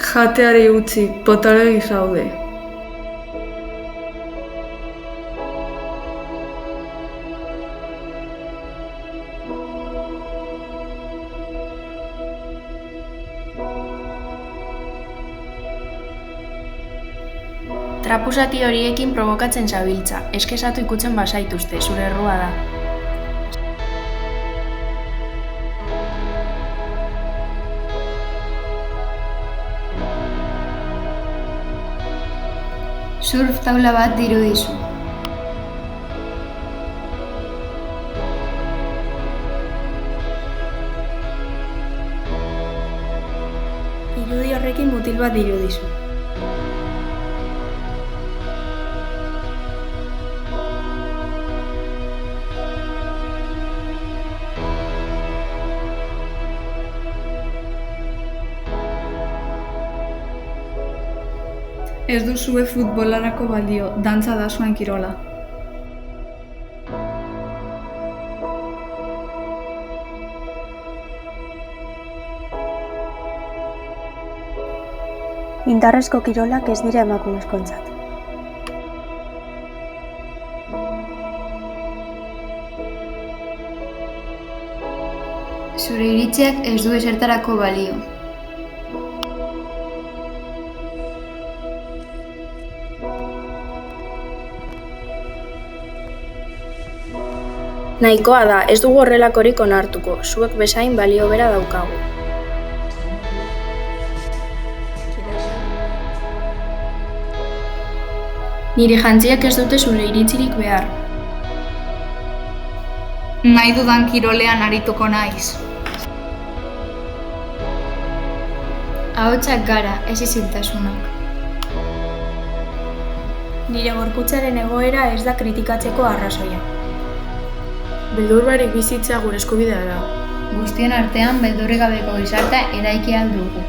Jateari utzi, potoloegi zaude. Trapuzati horiekin probokatzen zabiltza, eskesatu ikutzen bazaituzte, zure errua da. Surf taula bat dirudizu. Irudi horrekin mutil bat dirudizu. Ez duzue futbolarako balio, dantza da zuen kirola. Indarrezko kirolak ez dira emakumezkoentzat. Zure iritziak ez du ezertarako balio. Nahikoa da, ez dugu horrelakorik onartuko, zuek bezain balio bera daukagu. Nire jantziak ez dute zure iritzirik behar. Nahi dudan kirolean arituko naiz. Ahotsak gara, ez isiltasunak. Nire gorputzaren egoera ez da kritikatzeko arrazoia. Beldur barik bizitzea gure eskubidea da. Guztien artean beldurrik gabeko gizartea eraiki ahal dugu.